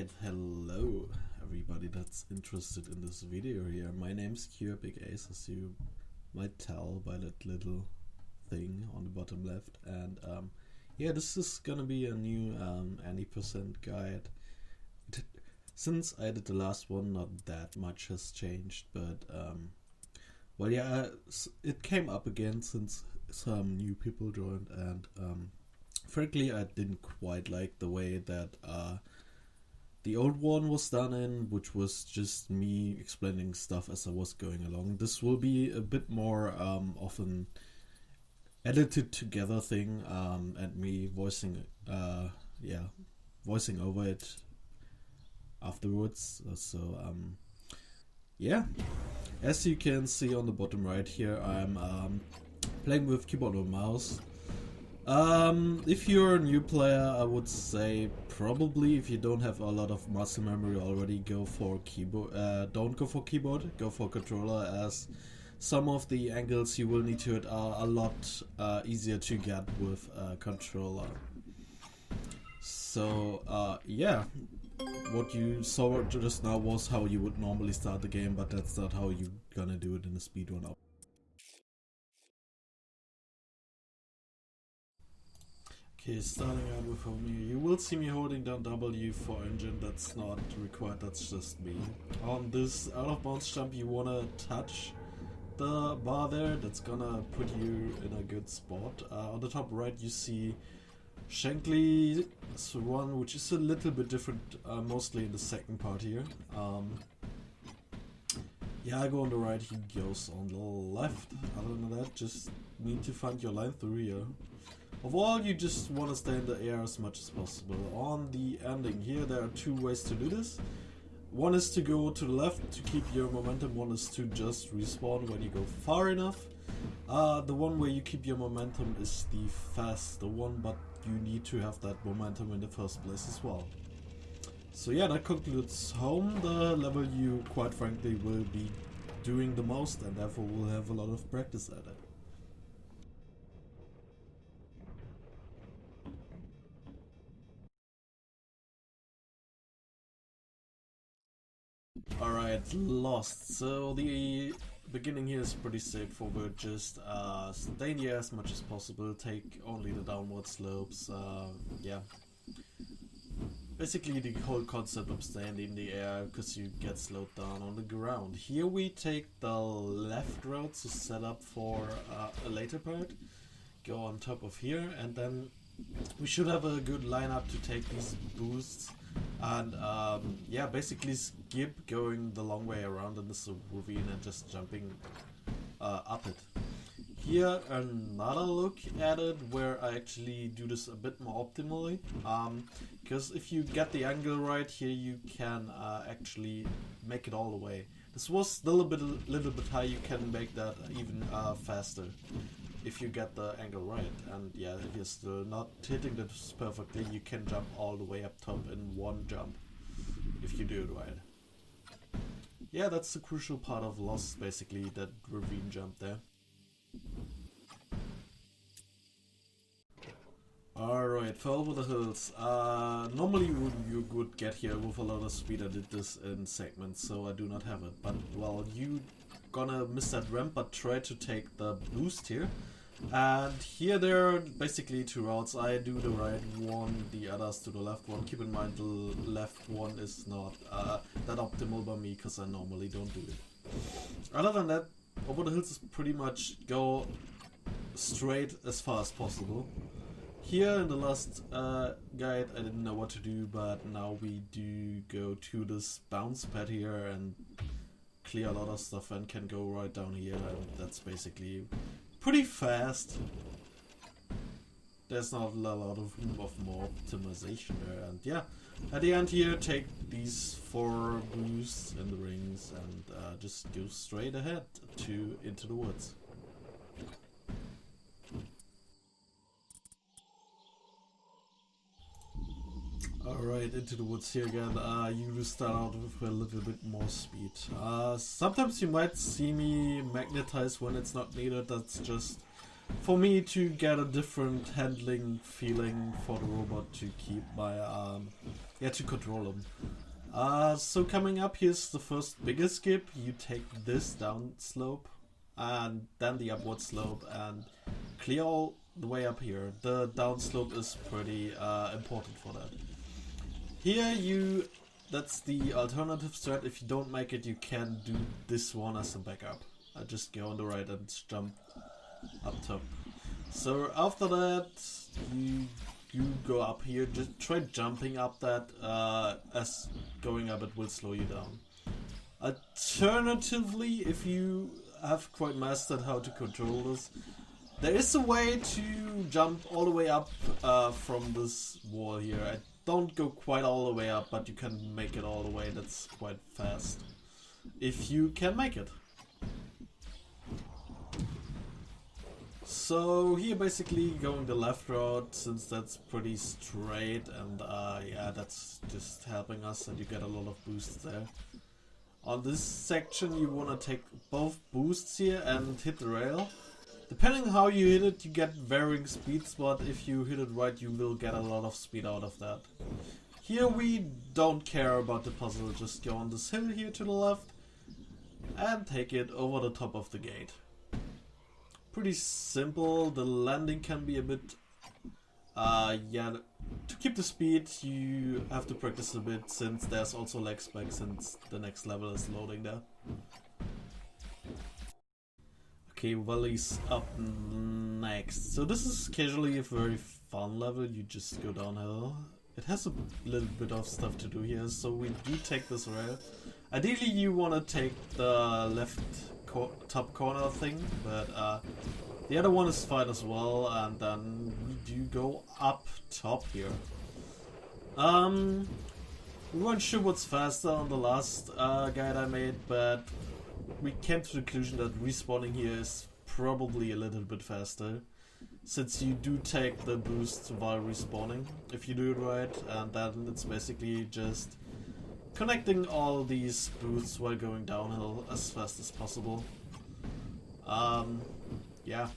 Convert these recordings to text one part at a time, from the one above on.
Alright, hello everybody that's interested in this video here. My name's QEpicAce, as you might tell by that little thing on the bottom left. And yeah, this is gonna be a new any percent guide. Since I did the last one, not that much has changed, but well, yeah, it came up again since some new people joined, and frankly I didn't quite like the way that the old one was done in, which was just me explaining stuff as I was going along. This will be a bit more of an edited together thing, and me voicing voicing over it afterwards. Yeah, as you can see on the bottom right here, I'm playing with keyboard and mouse. If you're a new player, I would say probably if you don't have a lot of muscle memory already, go for keyboard. Don't go for keyboard, go for controller, as some of the angles you will need to hit are a lot easier to get with a controller. So yeah, what you saw just now was how you would normally start the game, but that's not how you're gonna do it in a speedrun. Okay, starting out with home here, you will see me holding down W for engine. That's not required, that's just me. On this out of bounds jump, you wanna touch the bar there, that's gonna put you in a good spot. On the top right you see shankleh one, which is a little bit different, mostly in the second part here. Yeah, I go on the right, he goes on the left. Other than that, just need to find your line through here. Overall, you just want to stay in the air as much as possible. On the ending here, there are two ways to do this. One is to go to the left to keep your momentum, one is to just respawn when you go far enough. The one where you keep your momentum is the faster one, but you need to have that momentum in the first place as well. So yeah, that concludes home, the level you quite frankly will be doing the most, and therefore will have a lot of practice at it. Alright, lost. So the beginning here is pretty straightforward. Just stay in the air as much as possible, take only the downward slopes. Yeah, basically the whole concept of staying in the air, because you get slowed down on the ground. Here we take the left road to set up for a later part. Go on top of here, and then we should have a good lineup to take these boosts. And yeah, basically skip going the long way around in this ravine and just jumping up it. Here another look at it where I actually do this a bit more optimally, because if you get the angle right here, you can actually make it all the way. This was a little bit high, you can make that even faster if you get the angle right. And yeah, if you're still not hitting this perfectly, you can jump all the way up top in one jump if you do it right. Yeah, that's the crucial part of Lost, basically, that ravine jump there. Alright, for over the hills. Normally you would get here with a lot of speed. I did this in segments, so I do not have it. But well, you gonna miss that ramp, but try to take the boost here. And here there are basically two routes. I do the right one, the others to the left one. Keep in mind the left one is not that optimal by me, because I normally don't do it. Other than that, over the hills is pretty much go straight as far as possible. Here in the last guide I didn't know what to do, but now we do go to this bounce pad here and clear a lot of stuff and can go right down here, and that's basically pretty fast. There's not a lot of room of more optimization there. And yeah, at the end here, take these 4 boosts in the rings and just go straight ahead into the woods. Alright, into the woods here again. You will start out with a little bit more speed. Sometimes you might see me magnetize when it's not needed. That's just for me to get a different handling feeling for the robot, to keep my yeah, to control them. So coming up, here's the first bigger skip. You take this down slope and then the upward slope and clear all the way up here. The down slope is pretty important for that. Here that's the alternative strat. If you don't make it, you can do this one as a backup. I just go on the right and jump up top. So after that, you go up here. Just try jumping up that. As going up, it will slow you down. Alternatively, if you have quite mastered how to control this, there is a way to jump all the way up from this wall here. I don't go quite all the way up, but you can make it all the way. That's quite fast, if you can make it. So here basically going the left route, since that's pretty straight, and yeah, that's just helping us, and you get a lot of boosts there. On this section you want to take both boosts here and hit the rail. Depending how you hit it, you get varying speeds, but if you hit it right, you will get a lot of speed out of that. Here we don't care about the puzzle, just go on this hill here to the left and take it over the top of the gate. Pretty simple. The landing can be a bit, yeah, to keep the speed you have to practice a bit, since there's also lag spike since the next level is loading there. Okay, Valley's up next. So this is casually a very fun level, you just go downhill. It has a little bit of stuff to do here, so we do take this rail. Ideally you want to take the left top corner thing, but the other one is fine as well, and then we do go up top here. We weren't sure what's faster on the last guide I made, but we came to the conclusion that respawning here is probably a little bit faster, since you do take the boost while respawning, if you do it right, and then it's basically just connecting all these boosts while going downhill as fast as possible. Yeah,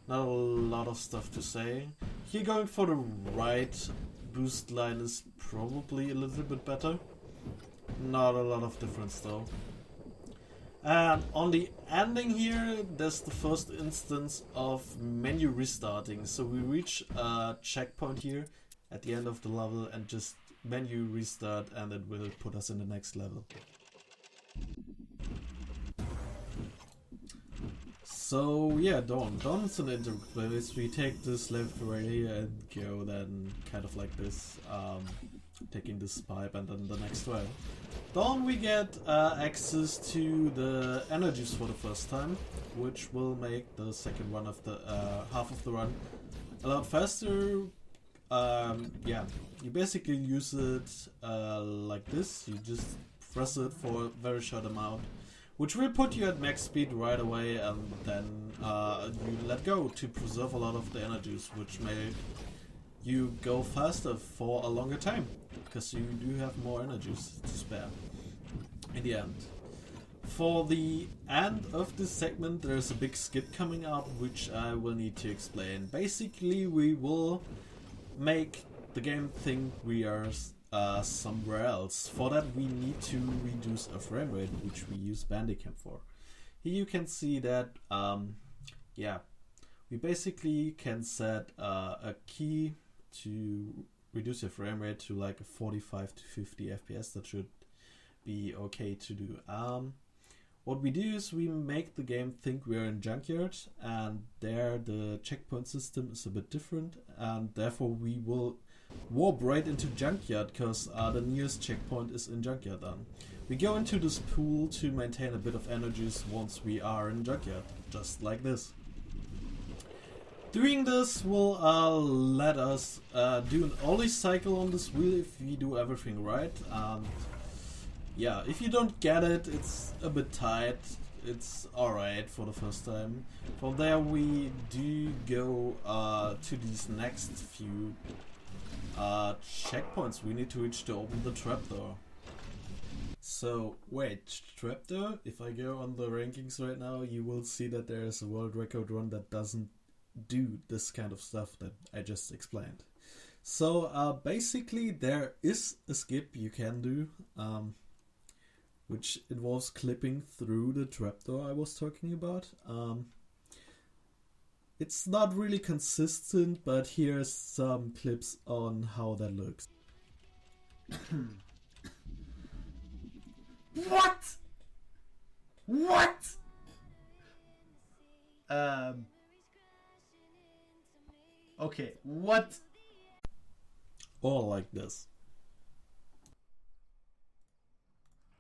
not a lot of stuff to say. Here going for the right boost line is probably a little bit better. Not a lot of difference though. And on the ending here, there's the first instance of menu restarting. So we reach a checkpoint here at the end of the level and just menu restart, and it will put us in the next level. So yeah, Dawn is an interface. We take this left right here and go then kind of like this, taking this pipe and then the next rail. Dawn we get access to the energies for the first time, which will make the second run of the half of the run a lot faster. Yeah, you basically use it like this. You just press it for a very short amount, which will put you at max speed right away, and then you let go to preserve a lot of the energies, which may you go faster for a longer time, because you do have more energies to spare in the end. For the end of this segment, there's a big skip coming up, which I will need to explain. Basically, we will make the game think we are somewhere else. For that, we need to reduce a frame rate, which we use Bandicam for. Here you can see that, yeah, we basically can set a key to reduce your frame rate to like a 45 to 50 FPS. That should be okay to do. What we do is we make the game think we're in Junkyard, and there the checkpoint system is a bit different, and therefore we will warp right into Junkyard, because the nearest checkpoint is in Junkyard. We go into this pool to maintain a bit of energies once we are in Junkyard, just like this. Doing this will let us do an ollie cycle on this wheel if we do everything right. Yeah, if you don't get it, it's a bit tight. It's alright for the first time. From there we do go to these next few checkpoints we need to reach to open the trapdoor. So wait, trapdoor? If I go on the rankings right now, you will see that there is a world record run that doesn't do this kind of stuff that I just explained. So basically there is a skip you can do, which involves clipping through the trapdoor I was talking about. It's not really consistent, but here's some clips on how that looks. What? What? Okay, what? Or like this.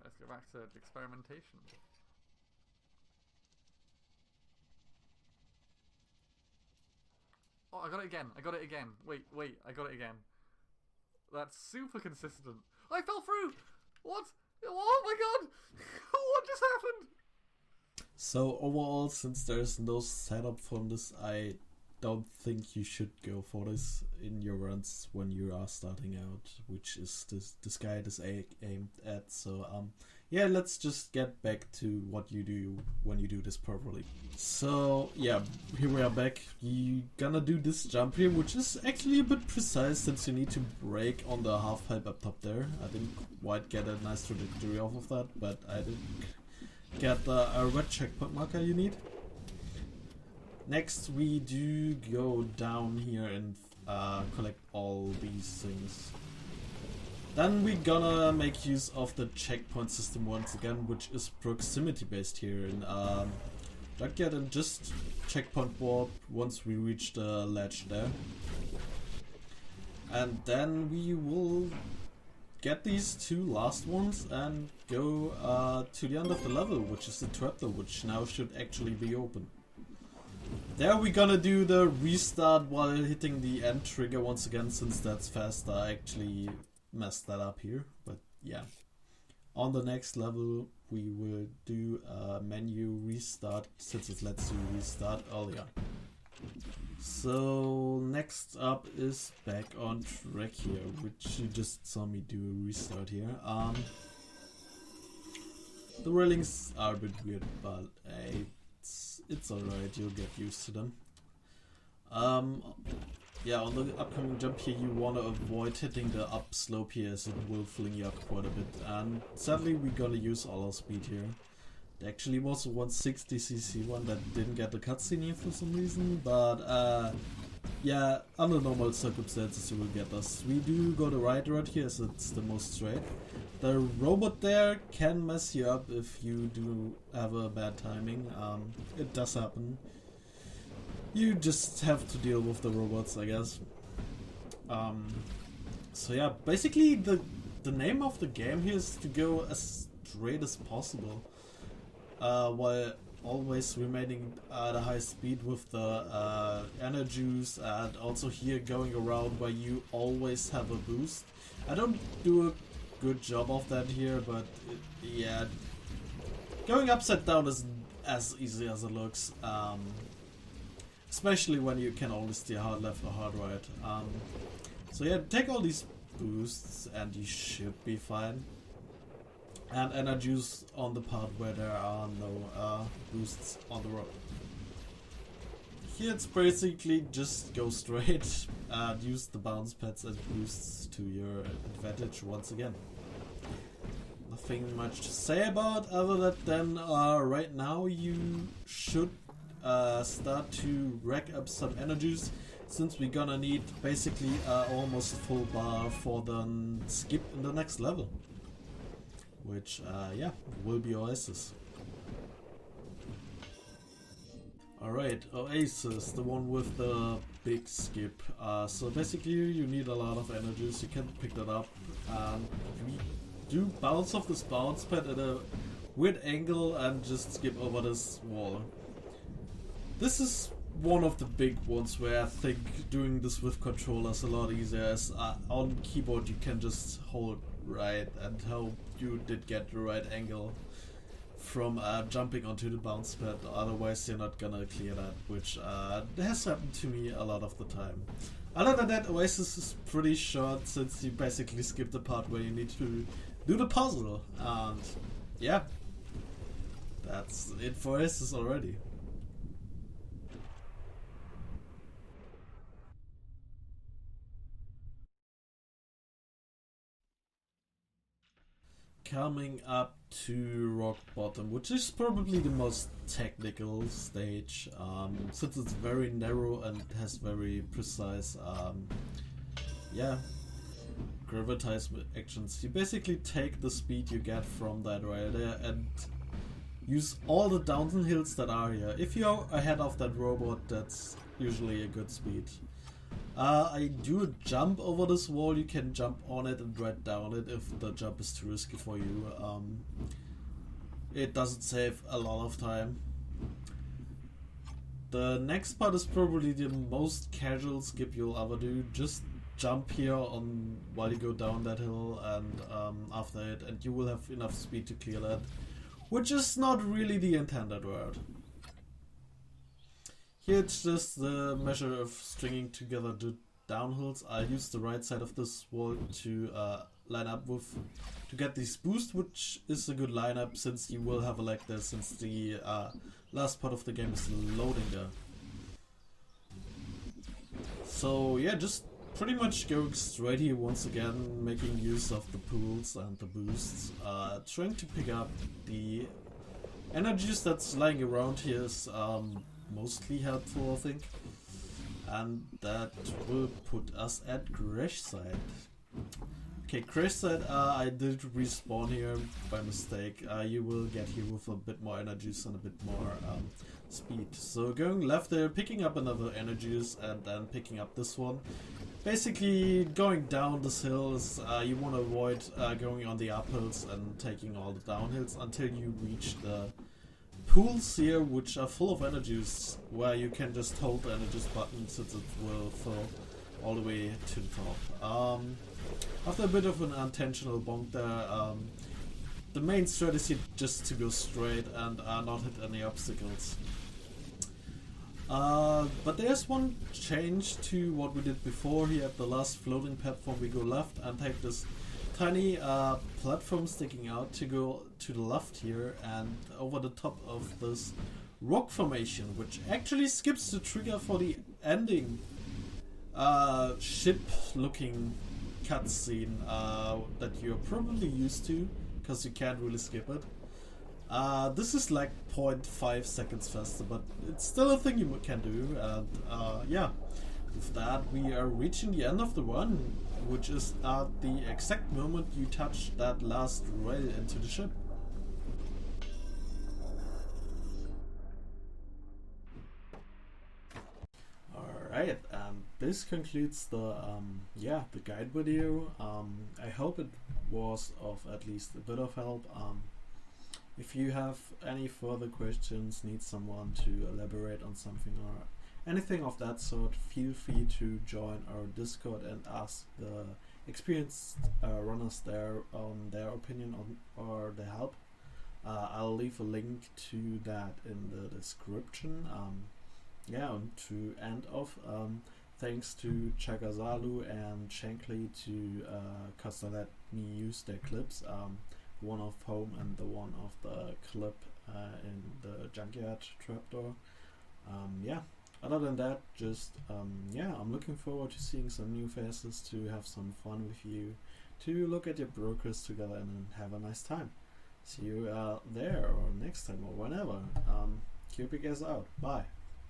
Let's go back to experimentation. Oh, I got it again. I got it again. Wait, I got it again. That's super consistent. I fell through! What? Oh my god! What just happened? So overall, since there's no setup from this, I don't think you should go for this in your runs when you are starting out, which is this guide is aimed at. So yeah, let's just get back to what you do when you do this properly. So yeah, here we are back. You're gonna do this jump here, which is actually a bit precise since you need to brake on the half pipe up top there. I didn't quite get a nice trajectory off of that, but I did get a red checkpoint marker you need. Next we do go down here and collect all these things. Then we're gonna make use of the checkpoint system once again, which is proximity based here in Junkyard, and just checkpoint warp once we reach the ledge there. And then we will get these two last ones and go to the end of the level, which is the trapdoor, which now should actually be open. There we're gonna do the restart while hitting the end trigger once again, since that's faster. I actually messed that up here, but yeah. On the next level we will do a menu restart, since it lets you restart earlier. So next up is back on track here, which you just saw me do a restart here. The railings are a bit weird, but it's alright, you'll get used to them. Yeah, on the upcoming jump here you want to avoid hitting the up slope here, as it will fling you up quite a bit. And sadly we're gonna use all our speed here. There actually was a 160cc one that didn't get the cutscene here for some reason, but yeah, under normal circumstances you will get us. We do go the right road here, as it's the most straight. The robot there can mess you up if you do have a bad timing. It does happen. You just have to deal with the robots, I guess. So yeah, basically the name of the game here is to go as straight as possible, while always remaining at a high speed with the energy juice, and also here going around where you always have a boost. I don't do a good job of that here, but yeah, going upside down isn't as easy as it looks, especially when you can only steer hard left or hard right. So yeah, take all these boosts and you should be fine. And energy juice on the part where there are no boosts on the road. Here it's basically just go straight and use the bounce pads as boosts to your advantage once again. Nothing much to say about other than right now you should start to rack up some energies, since we're gonna need basically almost a full bar for the skip in the next level. Which, yeah, will be Oasis. Alright, Oasis, the one with the big skip. So basically you need a lot of energies, you can pick that up. We do bounce off this bounce pad at a weird angle and just skip over this wall. This is one of the big ones where I think doing this with controllers a lot easier, as on keyboard you can just hold right and hope you did get the right angle from jumping onto the bounce pad, otherwise you're not gonna clear that, which has happened to me a lot of the time. Other than that, Oasis is pretty short, since you basically skip the part where you need to do the puzzle, and yeah, that's it for Oasis already. coming up to rock bottom, which is probably the most technical stage, since it's very narrow and has very precise, gravitation actions. You basically take the speed you get from that right there and use all the downhills that are here. If you're ahead of that robot, that's usually a good speed. I do a jump over this wall. You can jump on it and right down it if the jump is too risky for you. It doesn't save a lot of time. The next part is probably the most casual skip you'll ever do. Just jump here on while you go down that hill, and after it, and you will have enough speed to clear that, which is not really the intended word. Here it's just the measure of stringing together the downhills. I use the right side of this wall to line up with to get this boost, which is a good lineup since you will have a lag there since the last part of the game is loading there. So yeah, just pretty much going straight here once again, making use of the pools and the boosts, trying to pick up the energies that's lying around here is mostly helpful, I think, and that will put us at crash site. Okay, crash site, I did respawn here by mistake. You will get here with a bit more energies and a bit more speed. So going left there, picking up another energies, and then picking up this one. Basically, going down this hill is, you want to avoid going on the uphills and taking all the downhills until you reach the pools here, which are full of energies, where you can just hold the energies button since it will fill all the way to the top. After a bit of an unintentional bonk there, the main strat is here just to go straight and not hit any obstacles. But there's one change to what we did before. Here at the last floating platform we go left and take this tiny platform sticking out to go to the left here and over the top of this rock formation, which actually skips the trigger for the ending ship looking cutscene that you're probably used to, because you can't really skip it. This is like 0.5 seconds faster, but it's still a thing you can do, and yeah, with that we are reaching the end of the run, which is at the exact moment you touch that last rail into the ship. Alright, this concludes the the guide video. I hope it was of at least a bit of help. If you have any further questions, need someone to elaborate on something or anything of that sort, feel free to join our Discord and ask the experienced runners there on their opinion or their help. I'll leave a link to that in the description. And to end off, thanks to ChakaZaluu and shankleh cause they let me use their clips. One of home and the one of the clip in the junkyard trapdoor. Other than that, just I'm looking forward to seeing some new faces, to have some fun with you, to look at your brokers together and have a nice time. See you there or next time or whenever. QEpicAce out. Bye.